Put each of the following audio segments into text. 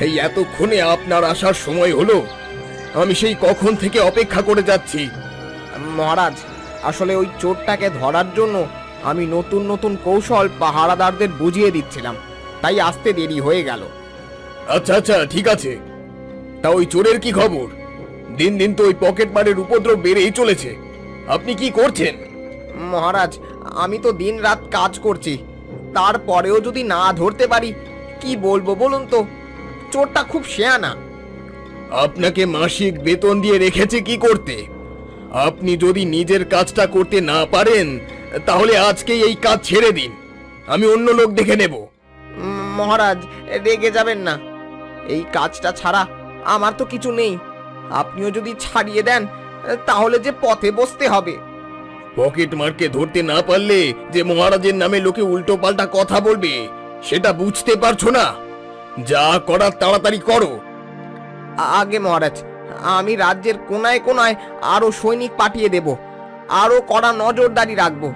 এই এতক্ষণে আপনার আসার সময় হলো। আমি সেই কখন থেকে অপেক্ষা করে যাচ্ছি। মহারাজ, আসলে ওই চোরটাকে ধরার জন্য আমি নতুন নতুন কৌশল পাহারাদারদের বুঝিয়ে দিচ্ছিলাম, তাই আসতে দেরি হয়ে গেল। আচ্ছা আচ্ছা, ঠিক আছে। তা ওই চোরের কি খবর? দিন দিন তো ওই পকেট মারের উপদ্রব বেড়েই চলেছে। আপনি কি করছেন? মহারাজ, আমি তো দিন রাত কাজ করছি, তারপরেও যদি না ধরতে পারি কি বলবো বলুন তো। চোরটা খুব শেয়ানা। আপনাকে মাসিক বেতন দিয়ে রেখেছে কি করতে? আপনি যদি নিজের কাজটা করতে না পারেন তাহলে আজকেই এই কাজ ছেড়ে দিন, আমি অন্য লোক দেখে নেব। মহারাজ, রেগে যাবেন না। এই কাজটা ছাড়া আমার তো কিছু নেই। আপনিও যদি ছাড়িয়ে দেন তাহলে যে পথে বসতে হবে। পকেট মারকে ধরতে না পারলে যে মহারাজের নামে লোকে উল্টো পাল্টা কথা বলবে সেটা বুঝতে পারছো না? যা করার তাড়াতাড়ি করো। আগে মহারাজ, আমি রাজ্যের কোনায় কোনায় আরো সৈনিক পাঠিয়ে দেব, আরো কড়া নজরদারি রাখবো।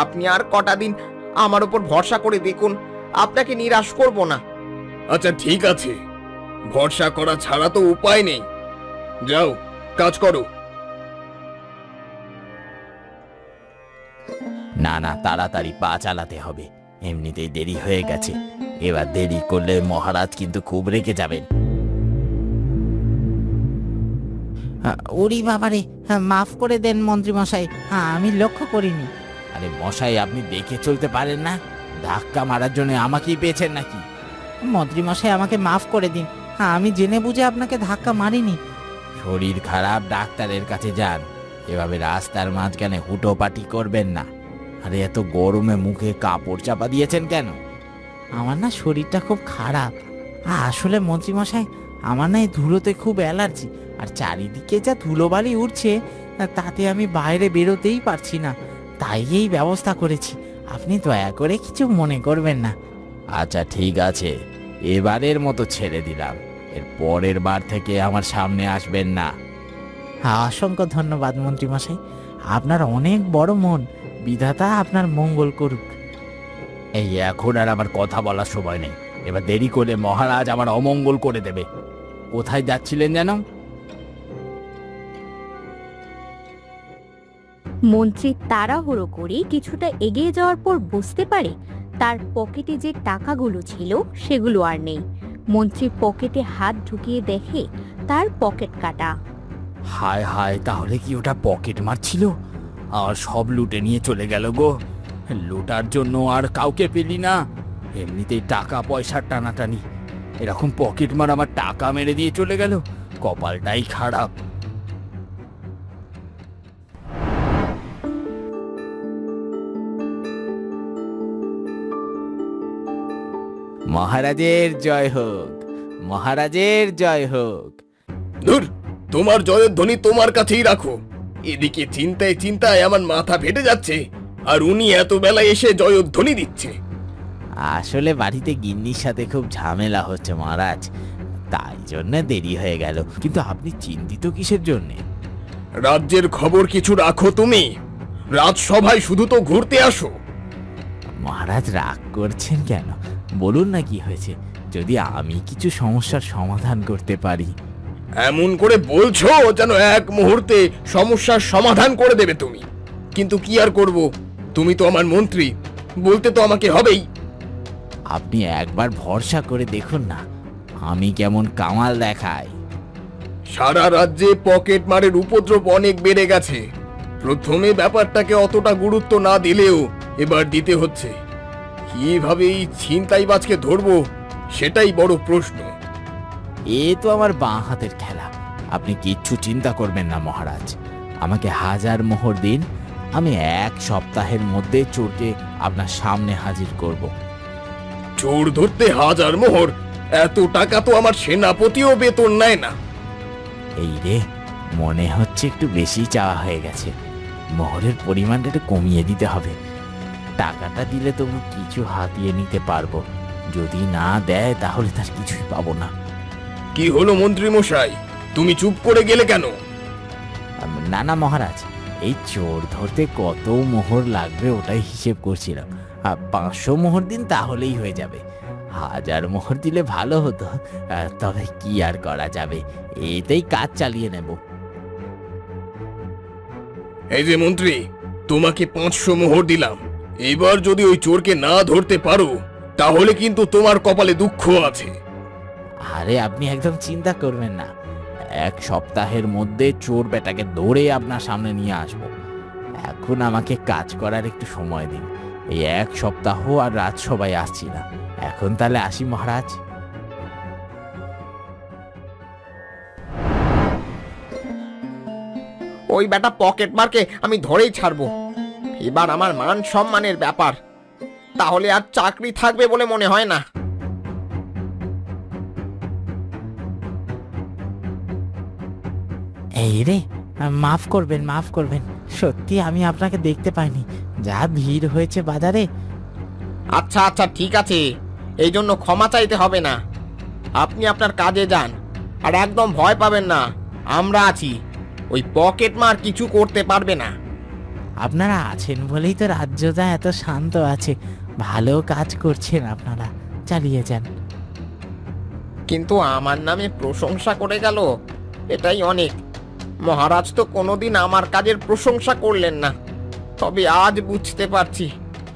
আপনি আর কটা দিন আমার উপর ভরসা করে দেখুন, আপনাকে নিরাশ করব না। আচ্ছা ঠিক আছে, ভরসা করা ছাড়া তো উপায় নেই। যাও, কাজ করো। না না, তাড়াতাড়ি পা চালাতে হবে, এমনিতেই দেরি হয়ে গেছে। এবার দেরি করলে মহারাজ কিন্তু খুব রেগে যাবেন। ওরে বাবারে, মাফ করে দেন মন্ত্রী মশাই, আমি লক্ষ্য করিনি। আরে মশাই, আপনি দেখে চলতে পারেন না? ধাক্কা মারার জন্য আমাকেই পেয়েছেন নাকি? মন্ত্রী মশাই, আমাকে মাফ করে দিন, আমি জেনে বুঝে আপনাকে ধাক্কা মারিনি। শরীর খারাপ, ডাক্তারের কাছে যান। এভাবে রাস্তার মাঝখানে হুটোপাটি করবেন না। আরে এত গরমে মুখে কাপড় চাপা দিয়েছেন কেন? আমার না শরীরটা খুব খারাপ। আসলে মন্ত্রী মশাই, আমার না এই ধুলোতে খুব অ্যালার্জি, আর চারিদিকে যা ধুলোবালি উঠছে তাতে আমি বাইরে বেরোতেই পারছি না, তাই এই ব্যবস্থা করেছি। আপনি দয়া করে কিছু মনে করবেন না। আচ্ছা ঠিক আছে, এবারের মতো ছেড়ে দিলাম। এর পরের বার থেকে আমার সামনে আসবেন না। অসংখ্য ধন্যবাদ মন্ত্রী মশাই, আপনার অনেক বড় মন, বিধাতা আপনার মঙ্গল করুক। এই এখন আর আমার কথা বলার সময় নেই। এবার দেরি করলে মহারাজ আমার অমঙ্গল করে দেবে। কোথায় যাচ্ছিলেন যেন? মন্ত্রী তাড়াহুড়ো করে কিছুটা এগিয়ে যাওয়ার পর বুঝতে পারে তার পকেটে যে টাকাগুলো ছিল সেগুলো আর নেই। মন্ত্রী পকেটে হাত ঢুকিয়ে দেখে তার পকেট কাটা। হায় হায়, তাহলে কি ওটা পকেট মারছিল? আর সব লুটে নিয়ে চলে গেল গো। লুটার জন্য আর কাউকে পেলি না। এমনিতেই টাকা পয়সার টানাটানি, এরকম পকেট মার আমার টাকা মেরে দিয়ে চলে গেল। কপালটাই খারাপ। মহারাজের জয় হোক, মহারাজের জয় হোক। ধুর, তোমার জয়ের ধ্বনি তোমার কাছেই রাখো। এদিকে চিন্তায় চিন্তায় আমার মাথা ফেটে যাচ্ছে, আর উনি এত বেলায় এসে জয়ধ্বনি দিচ্ছে। আসলে বাড়িতে গিন্নির সাথে খুব ঝামেলা হচ্ছে মহারাজ, তাই জন্য দেরি হয়ে গেল। কিন্তু আপনি চিন্তিত কিসের জন্যে? রাজ্যের খবর কিছু রাখো তুমি। রাজসভায় শুধু তো ঘুরতে আসো। মহারাজ রাগ করছেন কেন? বলুন না কি হয়েছে, যদি আমি কিছু সমস্যার সমাধান করতে পারি। এমন করে বলছো যেন এক মুহূর্তে সমস্যার সমাধান করে দেবে তুমি। কিন্তু কি আর করব, তুমি তো আমার মন্ত্রী, বলতে তো আমাকে হবেই। আপনি একবার ভরসা করে দেখুন না, আমি কেমন কামাল দেখাই। সারা রাজ্যে পকেট মারের উপদ্রব অনেক বেড়ে গেছে। প্রথমে ব্যাপারটাকে অতটা গুরুত্ব না দিলেও এবার দিতে হচ্ছে। কিভাবে এই ছিনতাইবাজকে ধরবো সেটাই বড় প্রশ্ন। এ তো আমার বাঁ হাতের খেলা। আপনি কিচ্ছু চিন্তা করবেন না মহারাজ। আমাকে 1000 মোহর দিন, আমি 1 সপ্তাহের মধ্যে চোরকে আপনার সামনে হাজির করব। চোর ধরতে 1000 মোহর? এত টাকা তো আমার সেনাপতিও বেতন নেয় না। এই রে, মনে হচ্ছে একটু বেশি চাওয়া হয়ে গেছে। মোহরের পরিমাণটা একটু কমিয়ে দিতে হবে। টাকাটা দিলে তবু কিছু হাতিয়ে নিতে পারবো, যদি না দেয় তাহলে তার কিছুই পাবো না। কি হলো মন্ত্রী মশাই, তুমি চুপ করে গেলে কেন? না না মহারাজ, এই চোর ধরতে কত মোহর লাগবে ওটাই হিসেব করছিলাম। 500 মোহর দিন, তাহলেই হয়ে যাবে। 1000 মোহর দিলে ভালো হতো, তবে কি আর করা যাবে, এতেই কাজ চালিয়ে নেব। এই যে মন্ত্রী, তোমাকে 500 মোহর দিলাম। এবার যদি ওই চোরকে না ধরতে পারো তাহলে কিন্তু তোমার কপালে দুঃখ আছে। আরে আপনি একদম চিন্তা করবেন না, 1 সপ্তাহের মধ্যে চোর বেটাকে ধরে আপনার সামনে নিয়ে আসবো। এখন আমাকে কাজ করার একটু সময় দিন, এই 1 সপ্তাহ আর রাজসভায় আসছি না। এখন তাহলে আসি মহারাজ। ওই বেটা পকেট মারকে আমি ধরেই ছাড়বো। এবার আমার মান সম্মানের ব্যাপার, তাহলে আর চাকরি থাকবে বলে মনে হয় না। এই রে, মাফ করবেন, মাফ করবেন, সত্যি আমি আপনাকে দেখতে পাইনি, যা ভিড় হয়েছে বাজারে। আচ্ছা আচ্ছা ঠিক আছে, এই জন্য ক্ষমা চাইতে হবে না। আপনি আপনার কাজে যান, আর একদম ভয় পাবেন না, আমরা আছি। ওই পকেট মার কিছু করতে পারবে না। আপনারা আছেন বলেই তো রাজ্যটা এত শান্ত আছে, ভালো কাজ করছেন আপনারা, চালিয়ে যান। কিন্তু আমার নামে প্রশংসা করে গেল, এটাই অনেক। মহারাজ তো কোনোদিন আমার কাজের প্রশংসা করলেন না, তবে আজ বুঝতে পারছি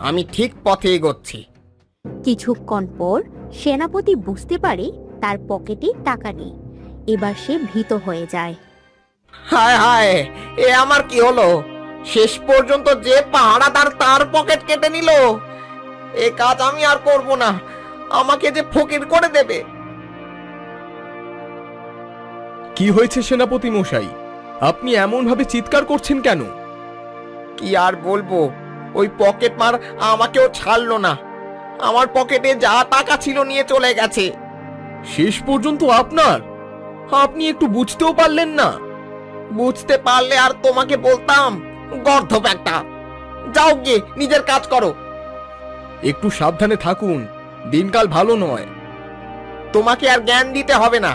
আমি ঠিক পথে এগোচ্ছি। কিছুক্ষণ পর সেনাপতি বুঝতে পারে তার পকেটে টাকা নেই। এবার সে ভীত হয়ে যায়। হায় হায়, এ আমার কি হলো? শেষ পর্যন্ত যে পাহারাদার তার পকেট কেটে নিল। এ কাজ আমি আর করব না, আমাকে যে ফকির করে দেবে। কি হয়েছে সেনাপতি মশাই, আপনি এমন ভাবে চিৎকার করছেন কেন? কি আর বলবো, ওই পকেট মার আমাকেও ছাড়লো না। আমার পকেটে যা টাকা ছিল নিয়ে চলে গেছে। শেষ পর্যন্ত আপনার? আপনি একটু বুঝতেও পারলেন না? বুঝতে পারলে আর তোমাকে বলতাম, গর্ধপ একটা। যাও গিয়ে নিজের কাজ করো। একটু সাবধানে থাকুন, দিনকাল ভালো নয়। তোমাকে আর জ্ঞান দিতে হবে না,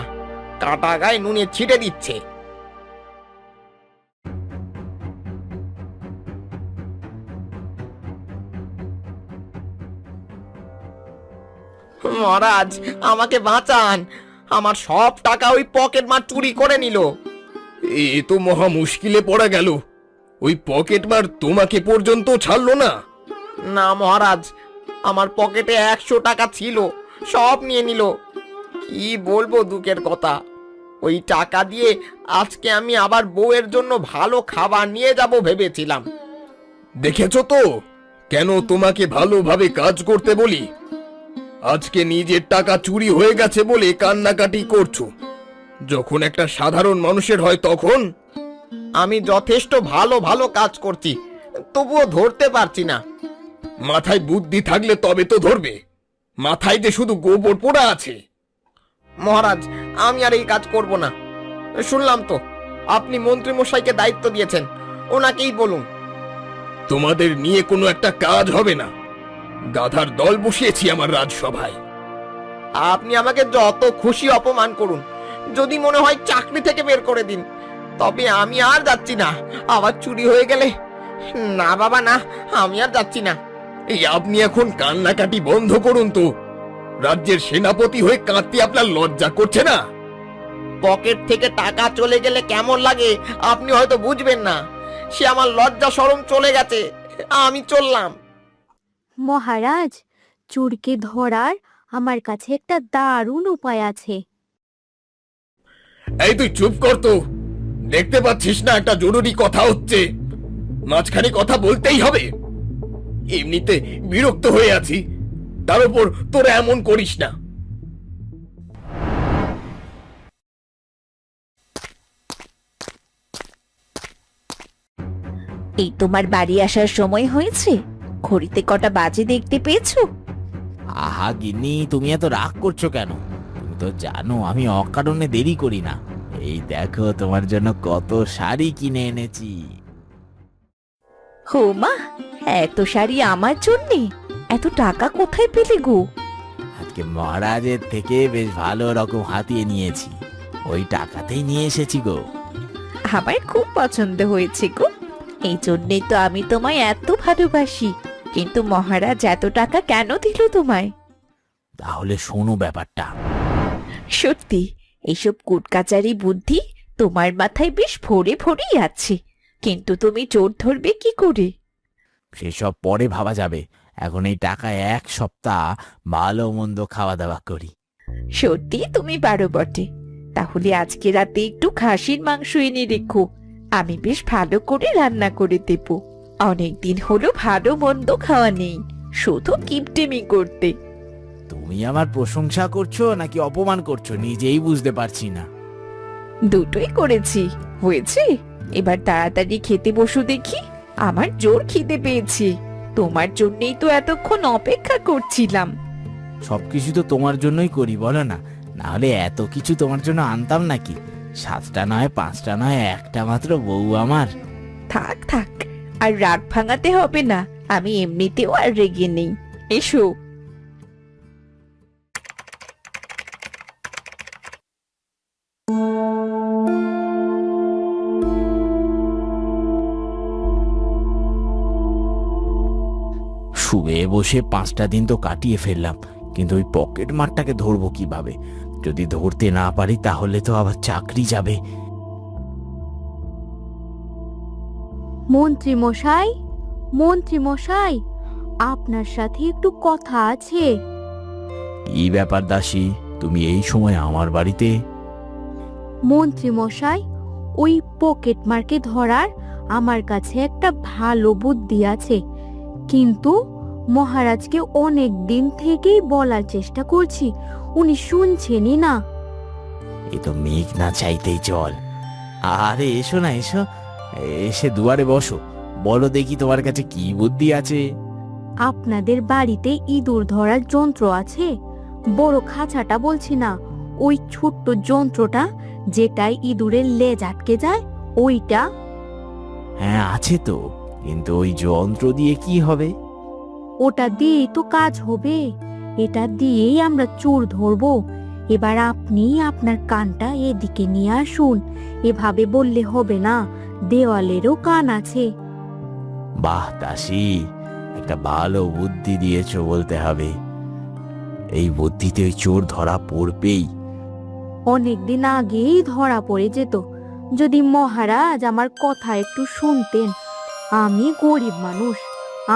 কাটা গায়ে নুনে ছিটে দিচ্ছে। মহারাজ, আমাকে বাঁচান, আমার সব টাকা ওই পকেট মার চুরি করে নিল। এ তো মহা মুশকিলে পড়া গেল। ওই পকেট মার তোমাকে পর্যন্ত ছাড়লো না? না মহারাজ, আমার পকেটে 100 টাকা ছিল, সব নিয়ে নিল। কি বলবো দুঃখের কথা। ওই টাকা দিয়ে আজকে আমি আবার বউয়ের জন্য ভালো খাবার নিয়ে যাব ভেবেছিলাম। দেখেছো তো কেন তোমাকে ভালোভাবে কাজ করতে বলি? আজকে নিজের টাকা চুরি হয়ে গেছে বলে কান্নাকাটি করছো, যখন একটা সাধারণ মানুষের হয় তখন? আমি যথেষ্ট ভালো ভালো কাজ করছি, তবুও ধরতে পারছি না। মাথায় বুদ্ধি থাকলে তবে তো ধরবে, মাথায় যে শুধু গোবর পোড়া আছে। মহারাজ, আমি আর এই কাজ করব না। শুনলাম তো আপনি মন্ত্রী মশাইকে দায়িত্ব দিয়েছেন, ওনাকেই বলুন। তোমাদের নিয়ে কোনো একটা কাজ হবে না। গাধার দল বসিয়েছি আমার রাজসভায়। আপনি আমাকে যত খুশি অপমান করুন, যদি মনে হয় চাকরি থেকে বের করে দিন, তবে আমি আর যাচ্ছি না। আবার চুরি হয়ে গেলে, না বাবা না, আমি আর যাচ্ছি না। এই আপনি এখন কান্নাকাটি বন্ধ করুন তো। রাজ্যের সেনাপতি হয়ে কাঁদতে আপনার লজ্জা করছে না? পকেট থেকে টাকা চলে গেলে কেমন লাগে আপনি হয়তো বুঝবেন না। সে আমার লজ্জা শরম চলে গেছে, আমি চললাম। মহারাজ, চোরকে ধরার আমার কাছে একটা দারুণ উপায় আছে। এই তুই চুপ কর তো, দেখতে পাচ্ছিস না একটা জরুরি কথা হচ্ছে? মাঝখানে কথা বলতেই হবে? এমনিতে বিরক্ত হয়ে আছি, তার উপর তোরা এমন করিস না। এই তোমার বাড়ি আসার সময় হয়েছে? ঘড়িতে কটা বাজে দেখতে পেয়েছো? আহা গিন্নি, তুমি এত রাগ করছো কেন? তুমি তো জানো আমি অকারণে দেরি করি না। এই দেখো তোমার জন্য কত শাড়ি কিনে এনেছি। হো মা, এত শাড়ি আমার জন্যে? এত টাকা কোথায় পেলে গো? আজকে মহারাজের থেকে বেশ ভালো রকম হাতিয়ে নিয়েছি, ওই টাকাতেই নিয়ে এসেছি গো। আমার খুব পছন্দ হয়েছে গো, এই জন্যেই তো আমি তোমায় এত ভালোবাসি। কিন্তু মহারাজ এত টাকা কেন দিল তোমায়? তাহলে শোনো ব্যাপারটা। সত্যি এইসব কুটকাচারি বুদ্ধি তোমার মাথায় বেশ ভরে ভরেই আছে, কিন্তু তুমি চোর ধরবে কি করে? সেসব পরে ভাবা যাবে, এখন এই টাকায় 1 সপ্তাহ ভালো মন্দ খাওয়া দাওয়া করি। সত্যি তুমি পারো বটে। তাহলে আজকে রাতে একটু খাসির মাংস এনে রেখো, আমি বেশ ভালো করে রান্না করে দেব। অনেকদিন হলো ভালো মন্দ খাওয়া নেই, শুধু কিপটেমি করতে। তুমি আমার প্রশংসা করছো নাকি অপমান করছো নিজেই বুঝতে পারছি না। দুটোই করেছি, হয়েছে। এবার তাড়াতাড়ি খেতে বসো দেখি, আমার জোর খিদে পেয়েছে। তোমার জন্যই তো এতক্ষণ অপেক্ষা করছিলাম। সবকিছু তো তোমার জন্যই করি বলো না, না হলে এত কিছু তোমার জন্য আনতাম নাকি? 7টা নয় 5টা নয়, একটা মাত্র বউ আমার। থাক থাক, আর রাগ ভাঙাতে হবে না, আমি এমনিতেও আর রেগে নেই। এসো। শুয়ে বসে 5টা দিন তো কাটিয়ে ফেললাম, কিন্তু ওই পকেট মারটাকে ধরবো কিভাবে? যদি ধরতে না পারি তাহলে তো আবার চাকরি যাবে। মন্ত্রী মশাই, মন্ত্রী মশাই, আপনার সাথে একটু কথা আছে। এই ব্যাপার দাসী, তুমি এই সময় আমার বাড়িতে? মন্ত্রী মশাই, ওই পকেট মারকে ধরার আমার কাছে একটা ভালো বুদ্ধি আছে, কিন্তু মহারাজকে অনেক দিন থেকেই বলার চেষ্টা করছি, উনি শুনছেনই না। এ তো মেঘ না চাইতেই জল। আরে এসো না, এসো, এসে দুয়ারে বসো, বলো দেখি তোমার কাছে কি বুদ্ধি আছে। আপনাদের বাড়িতে ইঁদুর ধরার যন্ত্র আছে? বড় খাঁচাটা বলছি না, ওই ছোট্ট যন্ত্রটা যেটাই ইঁদুরের লেজ আটকে যায়, ওইটা। হ্যাঁ আছে তো, কিন্তু ওই যন্ত্র দিয়ে কি হবে? ওটা দিয়েই তো কাজ হবে, এটা দিয়েই আমরা চোর ধরবো। এবার আপনি আপনার কানটা এদিকে নিয়ে আসুন, এভাবে বললে হবে না, দেওয়ালেরও কান আছে। বাহ দাসী, একটা ভালো বুদ্ধি দিয়েছো বলতে হবে। এই বুদ্ধিতে ওই চোর ধরা পড়বেই। অনেকদিন আগেই ধরা পড়ে যেত, যদি মহারাজ আমার কথা একটু শুনতেন। আমি গরিব মানুষ,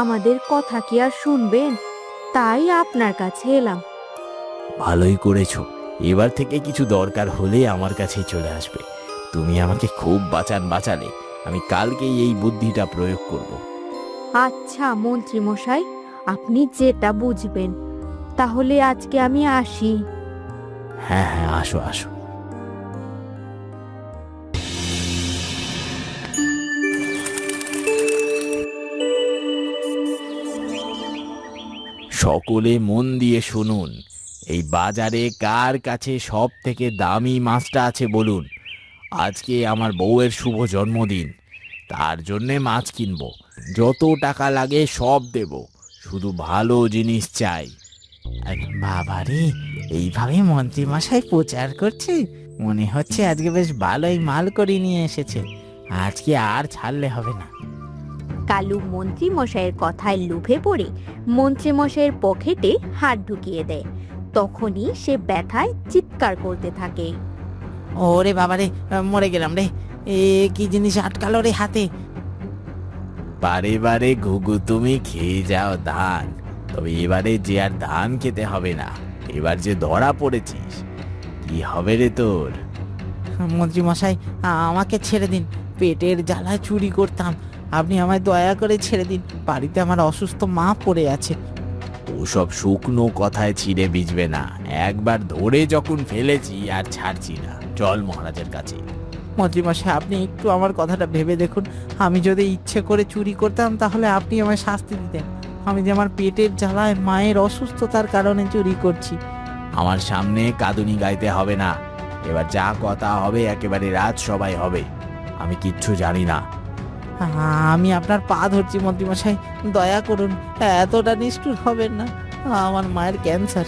আমাদের কথা কি আর শুনবেন? তাই আপনার কাছে এলাম। ভালোই করেছো, এবার থেকে কিছু দরকার হলে আমার কাছেই চলে আসবে। তুমি আমাকে খুব বাঁচালে, আমি কালকেই এই বুদ্ধিটা প্রয়োগ করব। আচ্ছা মন্ত্রী মশাই, আপনি যেটা বুঝবেন। তাহলে আজকে আমি আসি। হ্যাঁ হ্যাঁ, আসো আসো। সকলে মন দিয়ে শুনুন, এই বাজারে কার কাছে সব থেকে দামি মাছটা আছে বলুন। আজকে আমার বউয়ের শুভ জন্মদিন, তার জন্যে মাছ কিনবো, যত টাকা লাগে সব দেব, শুধু ভালো জিনিস চাই। বাবারে, এইভাবে মন্ত্রী মশাই প্রচার করছে, মনে হচ্ছে আজকে বেশ ভালোই মাল করে নিয়ে এসেছে। আজকে আর ছাড়লে হবে না। কালু মন্ত্রী মশাইয়ের কথায় লোভে পড়ে মন্ত্রী মশাইয়ের পকেটে হাত ঢুকিয়ে দেয়। তখনই সে ব্যথায় চিৎকার করতে থাকে। ওরে বাবারে, মরে গেলাম রে, এ কি জিনিস আটকালো রে হাতে। বারে বারে ঘুঘু তুমি খেয়ে যাও ধান, তবে এবারে যে আর ধান খেতে হবে না, এবার যে ধরা পড়েছিস, কি হবে রে তোর? মন্ত্রী মশাই, আমাকে ছেড়ে দিন, পেটের জ্বালায় চুরি করতাম, আপনি আমায় দয়া করে ছেড়ে দিন, বাড়িতে আমার অসুস্থ মা পড়ে আছে। ওসব শুকনো কথায় ছিঁড়ে ভিজবে না, একবার ধরে যখন ফেলেছি আর ছাড়ছি না। চল মহারাজের কাছে। মন্ত্রী মশাই, আপনি একটু আমার কথাটা ভেবে দেখুন, আমি যদি ইচ্ছে করে চুরি করতাম তাহলে আপনি আমায় শাস্তি দিতেন। আমি যে আমার পেটের জ্বালায় মায়ের অসুস্থতার কারণে চুরি করছি। আমার সামনে কাঁদুনি গাইতে হবে না, এবার যা কথা হবে একেবারে রাত সবাই হবে, আমি কিচ্ছু জানি না। আমি আপনার পা ধরছি মন্ত্রী মশাই, দয়া করুন, এতটা নিষ্ঠুর হবেন না। আমার মায়ের ক্যান্সার,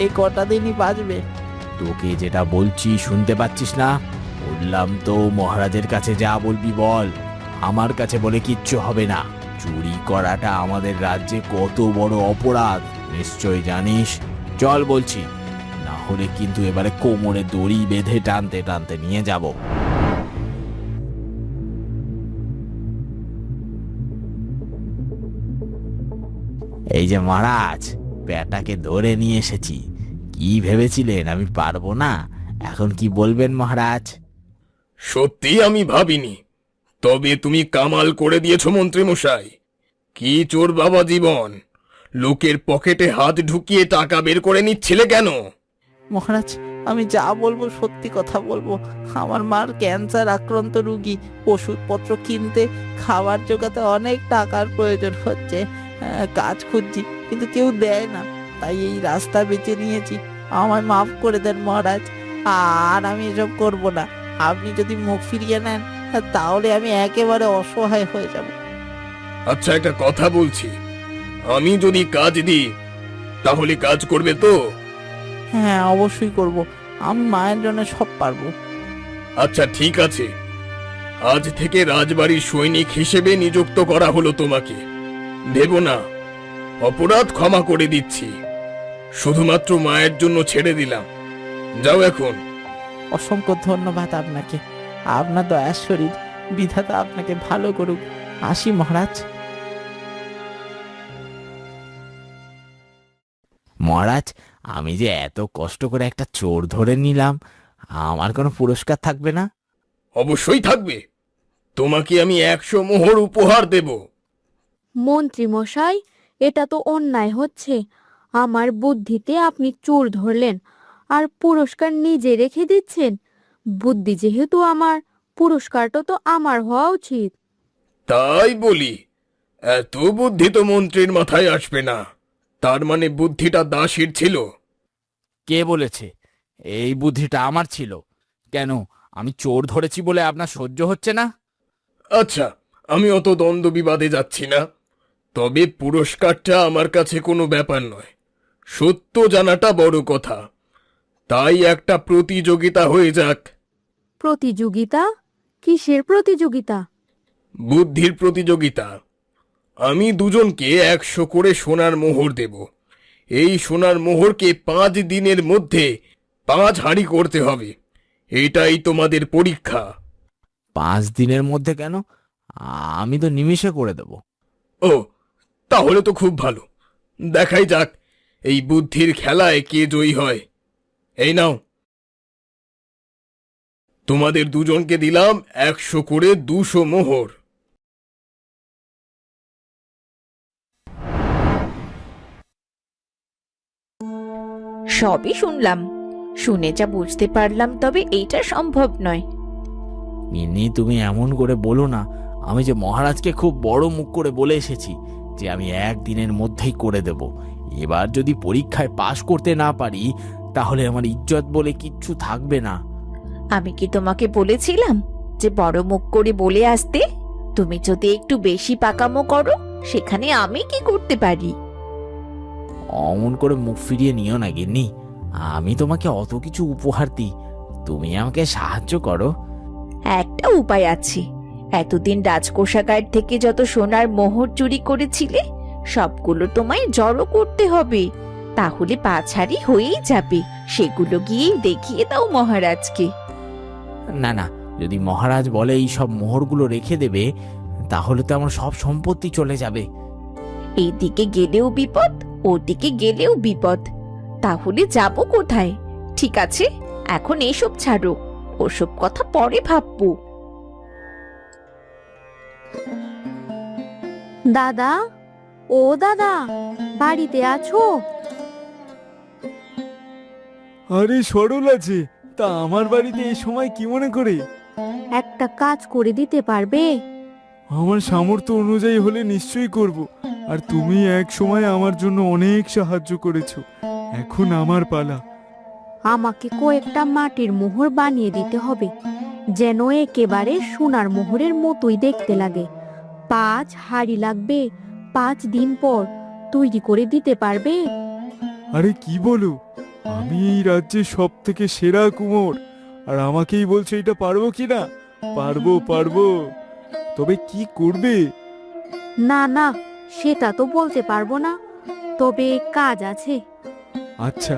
এই কটা দিনই বাঁচবে। তোকে যেটা বলছি শুনতে পাচ্ছিস না? বললাম তো মহারাজের কাছে যা বলবি বল, আমার কাছে বলে কিচ্ছু হবে না। চুরি করাটা আমাদের রাজ্যে কত বড় অপরাধ নিশ্চয় জানিস। চল বলছি, না হলে কিন্তু এবারে কোমরে দড়ি বেঁধে টানতে টানতে নিয়ে যাব। এই যে মহারাজ, ব্যাটাকে ধরে নিয়ে এসেছি। কি ভেবেছিলেন আমি পারবো না? এখন কি বলবেন মহারাজ? সত্যি আমি ভাবিনি, তবে তুমি কামাল করে দিয়েছ মন্ত্রী মশাই। কি চোর বাবা জীবন, লোকের পকেটে হাত ঢুকিয়ে টাকা বের করে নিচ্ছিলে কেন? মহারাজ, আমি যা বলবো সত্যি কথা বলবো। আমার মার ক্যান্সার আক্রান্ত রুগী, ওষুধপত্র কিনতে, খাবার জোগাতে অনেক টাকার প্রয়োজন হচ্ছে। কাজ খুঁজছি কিন্তু কেউ দেয় না, তাই এই রাস্তা বেছে নিয়েছি। আমায় মাফ করে দেন মহারাজ, আর আমি এসব করব না। আপনি যদি মুখ ফিরিয়ে নেন তাহলে আমি একেবারে অসহায় হয়ে যাব। আচ্ছা, একটা কথা বলছি, আমি যদি কাজ দিই তাহলে কাজ করবে তো? হ্যাঁ, অবশ্যই করব। আমি মায়ের জন্য সব পারবো। আচ্ছা ঠিক আছে, আজ থেকে রাজবাড়ির সৈনিক হিসেবে নিযুক্ত করা হলো তোমাকে। দেব না, অপরাধ ক্ষমা করে দিচ্ছি, শুধুমাত্র মায়ের জন্য ছেড়ে দিলাম। যাও এখন। অসংখ্য ধন্যবাদ আপনাকে। আপনার দয়ার শরীর, বিধাতা আপনাকে ভালো করুক। আসি মহারাজ। মহারাজ, আমি যে এত কষ্ট করে একটা চোর ধরে নিলাম, আমার কোনো পুরস্কার থাকবে না? অবশ্যই থাকবে, তোমাকে আমি 100 মোহর উপহার দেব। মন্ত্রী মশাই, এটা তো অন্যায় হচ্ছে। আমার বুদ্ধিতে আপনি চোর ধরলেন আর পুরস্কার নিজে রেখে দিচ্ছেন। বুদ্ধি যেহেতু আমার, পুরস্কারটা তো আমার হওয়া উচিত। তাই বলি, এত বুদ্ধি তো মন্ত্রীর মাথায় আসবে না। তার মানে বুদ্ধিটা দাসীর ছিল? কে বলেছে এই বুদ্ধিটা আমার ছিল? কেন, আমি চোর ধরেছি বলে আপনার সহ্য হচ্ছে না? আচ্ছা, আমি অত দ্বন্দ্ব বিবাদে যাচ্ছি না, তবে পুরস্কারটা আমার কাছে কোনো ব্যাপার নয়, সত্য জানাটা বড় কথা। তাই একটা প্রতিযোগিতা হয়ে যাক। প্রতিযোগিতা? কিসের প্রতিযোগিতা? বুদ্ধির প্রতিযোগিতা। আমি দুজনকে 100 করে সোনার মোহর দেব। এই সোনার মোহরকে 5 দিনের মধ্যে 5 হাঁড়ি করতে হবে। এটাই তোমাদের পরীক্ষা। 5 দিনের মধ্যে কেন? আমি তো নিমিষে করে দেব। ও, তাহলে তো খুব ভালো। দেখাই যাক এই বুদ্ধির খেলায় কে জয়ী হয়। এই নাও, তোমাদের দুজনকে দিলাম 100 করে 200 মোহর। সবই শুনলাম, শুনে যা বুঝতে পারলাম, তবে এইটা সম্ভব নয়। মিনি, তুমি এমন করে বলো না। আমি যে মহারাজকে খুব বড় মুখ করে বলে এসেছি যে আমি 1 দিনের মধ্যেই করে দেব। এবার যদি পরীক্ষায় পাশ করতে না পারি তাহলে আমার ইজ্জত বলে কিচ্ছু থাকবে না। আমি কি তোমাকে বলেছিলাম যে বড় মুখ করে বলে আসতে? তুমি যদি একটু বেশি পাকামো করো, সেখানে আমি কি করতে পারি? অমন করে মুখ ফিরিয়ে নিও না গিন্নি। আমি তোমাকে অত কিছু উপহার দিই, তুমি আমাকে সাহায্য করো। একটা উপায় আছে। এতদিন রাজকোষাগার থেকে যত সোনার মোহর চুরি করেছিলে, সবগুলো তোমায় জড়ো করতে হবে। তাহলে 5 হাঁড়ি হয়েই যাবে। সেগুলো গিয়েই দেখিয়ে দাও মহারাজকে। না না, যদি মহারাজ বলে এই সব মোহরগুলো রেখে দেবে, তাহলে তো আমার সব সম্পত্তি চলে যাবে। এইদিকে গেলেও বিপদ, ওদিকে গেলেও বিপদ। তাহলে যাব কোথায়? ঠিক আছে, এখন এসব ছাড়ো, ওসব কথা পরে ভাববো। দাদা, ও দাদা, বাড়িতে আছো? আরে সরল আছে, তা আমার বাড়িতে এই সময় কি মনে করে? একটা কাজ করে দিতে পারবে? আমার সামর্থ্য অনুযায়ী হলে নিশ্চয়ই করব। আর তুমি এক সময় আমার জন্য অনেক সাহায্য করেছো, এখন আমার পালা। আমাকে কয়েকটা মাটির মোহর বানিয়ে দিতে হবে, যেন একেবারে সোনার মোহরের মতোই দেখতে লাগে। 5 হাঁড়ি লাগবে। 5 দিন পর তৈরি করে দিতে পারবে? আরে কি বলো, আমি এই রাজ্যের সব থেকে সেরা কুমোর, আর আমাকেই বলছো এটা পারবো কি না? পারবো পারবো, তবে কি করবে? না না, সেটা তো বলতে পারবো না, তবে কাজ আছে। আচ্ছা,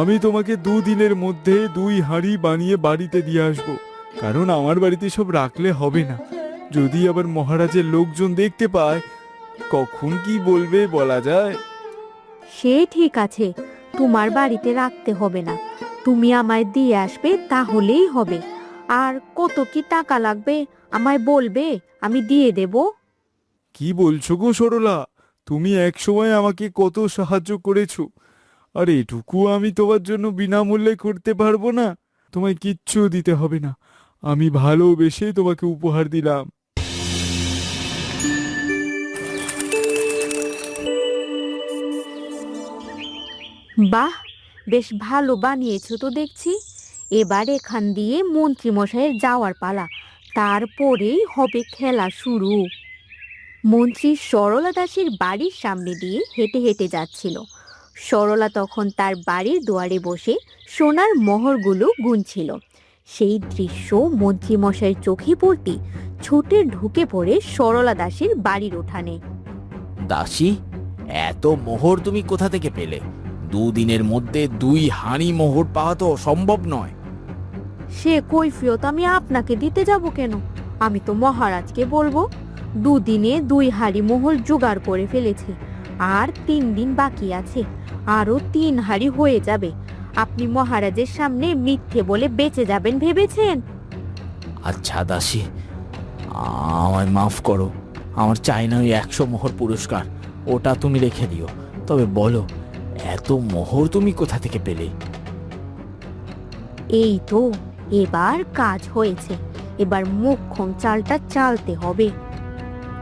আমি তোমাকে 2 দিনের মধ্যে 2 হাঁড়ি বানিয়ে বাড়িতে দিয়ে আসবো, কারণ আমার বাড়িতে সব রাখলে হবে না। যদি আবার মহারাজের লোকজন দেখতে পায়, কখন কি বলবে বলা যায়। সে ঠিক আছে, তোমার বাড়িতে রাখতে হবে না, তুমি আমায় দিয়ে আসবে তাহলেই হবে। আর কত কি টাকা লাগবে আমায় বলবে, আমি দিয়ে দেব। কি বলছো গো সরলা, তুমি একসময় আমাকে কত সাহায্য করেছো, আর এটুকু আমি তোমার জন্য বিনামূল্যে করতে পারবো না? তোমায় কিচ্ছু দিতে হবে না, আমি ভালোবেসে তোমাকে উপহার দিলাম। বাহ, বেশ ভালো বানিয়েছো তো দেখছি। এবার এখান দিয়ে মন্ত্রী মশাইয়ের যাওয়ার পালা, তারপরেই হবে খেলা শুরু। মন্ত্রী সরলা দাসীর বাড়ির সামনে দিয়ে হেঁটে হেঁটে যাচ্ছিল। সরলা তখন তার বাড়ির দুয়ারে বসে সোনার মোহরগুলো গুনছিল। সেই দৃশ্য মন্ত্রী মশাইয়ের চোখে পড়তে ছুটে ঢুকে পড়ে সরলা দাসীর বাড়ির উঠানে। দাসী, এত মোহর তুমি কোথা থেকে পেলে? 2 দিনের মধ্যে 2 হাঁড়ি মোহর পাওয়া তো অসম্ভব নয়। সে কৈফিয়ত আমি আপনাকে দিতে যাব কেন? আমি তো মহারাজকে বলবো। 2 দিনে 2 হাঁড়ি মোহর জোগাড় করে ফেলেছি, আর 3 দিন বাকি আছে, আরো 3 হাঁড়ি হয়ে যাবে। আপনি মহারাজের সামনে মিথ্যে বলে বেঁচে যাবেন ভেবেছেন? আচ্ছা দাসী, আমায় মাফ করো, আমার চাই না ওই 100 মোহর পুরস্কার, ওটা তুমি রেখে দিও। তবে বলো, এত মোহর তুমি কোথা থেকে পেলে? এই তো এবার কাজ হয়েছে, এবার মোক্ষম চালটা চালতে হবে।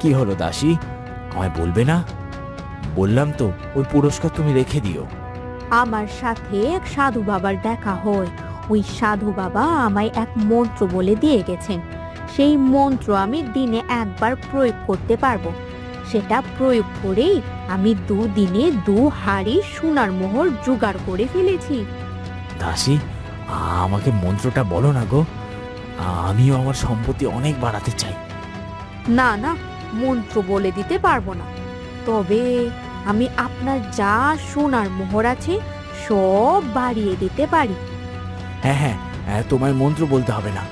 কি হলো দাসী, আমায় বলবে না? বললাম তো ওই পুরস্কার তুমি রেখে দিও। আমার সাথে এক সাধু বাবার দেখা হয়। ওই সাধু বাবা আমায় এক মন্ত্র বলে দিয়ে গেছেন। সেই মন্ত্র আমি দিনে একবার প্রয়োগ করতে পারবো। সেটা প্রয়োগ করেই আমি 2 দিনে 2 হাঁড়ি সোনার মোহর জোগাড় করে ফেলেছি। দাসী, আমাকে মন্ত্রটা বলো না গো, আমিও আমার সম্পত্তি অনেক বাড়াতে চাই। না না, মন্ত্র বলে দিতে পারবো না, তবে আমি আপনার যা সোনার মোহর আছে সব বাড়িয়ে দিতে পারি। হ্যাঁ হ্যাঁ, তোমায় মন্ত্র বলতে হবে না,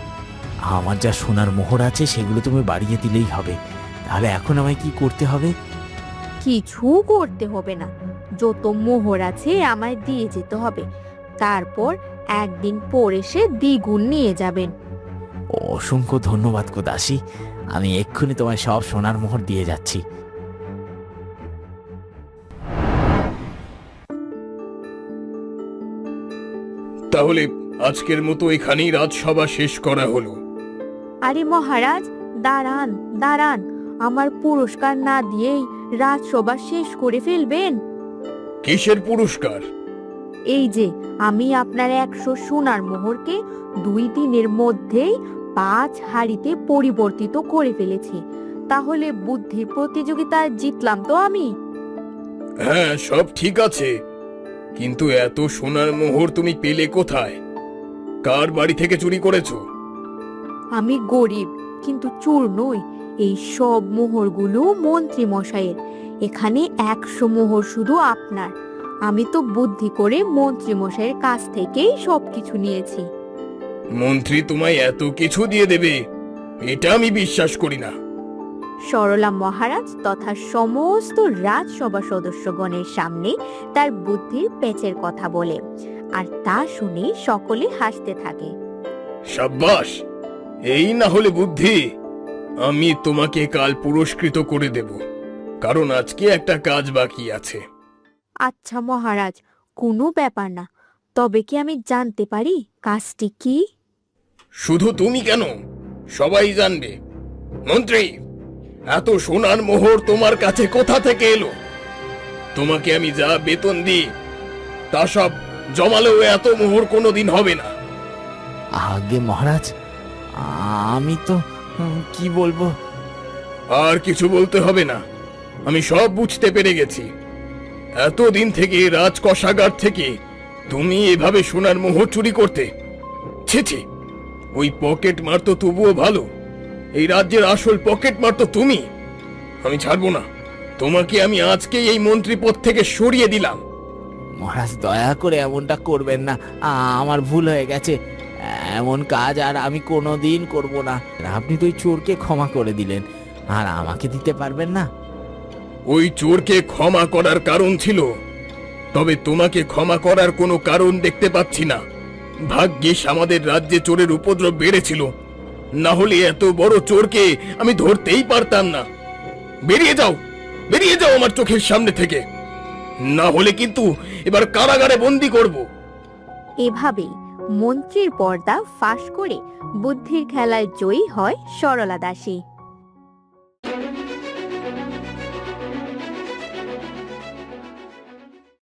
আমার যা সোনার মোহর আছে সেগুলো তুমি বাড়িয়ে দিলেই হবে। তাহলে এখন আমায় কি করতে হবে? কিছু করতে হবে না, যত মোহর আছে আমায় দিয়ে যেতে হবে। তারপর একদিন পর এসে দ্বিগুণ নিয়ে যাবেন। অসংখ্য ধন্যবাদ গো দাসী, আমি এক্ষুনি তোমায় সব সোনার মোহর দিয়ে যাচ্ছি। তাহলে আজকের মতো এখানেই রাজসভা শেষ করা হলো। আরে মহারাজ, দাঁড়ান দাঁড়ান, আমার পুরস্কার না দিয়েই রাজসভা শেষ করে ফেলবেন? কিসের পুরস্কার? এই যে আমি আপনার 100 সোনার মোহরকে 2 দিনের মধ্যেই 5 হাঁড়িতে পরিবর্তিত করে ফেলেছি। তাহলে বুদ্ধির প্রতিযোগিতায় জিতলাম তো আমি? হ্যাঁ, সব ঠিক আছে, কিন্তু এত সোনার মোহর তুমি পেলে কোথায়? কার বাড়ি থেকে চুরি করেছো? আমি গরিব কিন্তু চোর নই। এই সব মোহরগুলো মন্ত্রী মশাইয়ের। এখানে 100 মোহর শুধু আপনার। আমি তো বুদ্ধি করে মন্ত্রী মশাইয়ের কাছ থেকেই সবকিছু নিয়েছি। মন্ত্রী তোমায় এত কিছু দিয়ে দেবে, এটা আমি বিশ্বাস করি না। সরলা মহারাজ তথা সমস্ত রাজসভা সদস্যগণের সামনে তার বুদ্ধির পেচের কথা বলে, আর তা শুনে সকলে হাসতে থাকে। সাব্বাস, এই না হলে বুদ্ধি। আমি তোমাকে কাল পুরস্কৃত করে দেব, কারণ আজকে একটা কাজ বাকি আছে। আচ্ছা মহারাজ, কোনো ব্যাপার না, তবে কি আমি জানতে পারি কাজটি কি? শুধু তুমি কেন, সবাই জানবে। মন্ত্রী, এত সোনার মোহর তোমার কাছে কোথা থেকে এলো? তোমাকে আমি যা বেতন দিই তা সব জমালেও এত মোহর কোনোদিন হবে না। আগে মহারাজ, আমি তো কি বলবো। আর কিছু বলতে হবে না, আমি সব বুঝতে পেরে গেছি। এতদিন থেকে রাজকষাগার থেকে তুমি এভাবে সোনার মোহর চুরি করতে? ছি ছি, ওই পকেট মার তো তবুও ভালো, এই রাজ্যের আসল পকেট মার তো তুমি। আমি ছাড়বো না, তোমাকে আমি আজকেই এই মন্ত্রী পদ থেকে সরিয়ে দিলাম। মহারাজ দয়া করে এমনটা করবেন না, আমার ভুল হয়ে গেছে। এমন কাজ আর আমি কোনোদিন করব না। আপনি তো ওই চোরকে ক্ষমা করে দিলেন, আর আমাকে দিতে পারবেন না? ওই চোরকে ক্ষমা করার কারণ ছিল, তবে তোমাকে ক্ষমা করার কোনো কারণ দেখতে পাচ্ছি না। ভাগ্যিস আমাদের রাজ্যে চোরের উপদ্রব বেড়েছিল, না হলে এত বড় চোরকে আমি ধরতেই পারতাম না। বেরিয়ে যাও, বেরিয়ে যাও আমার চোখের সামনে থেকে, না হলে কিন্তু এবার কারাগারে বন্দি করব। এভাবেই মন্ত্রীর পর্দা ফাঁস করে বুদ্ধির খেলায় জয়ী হয় সরলা দাসী।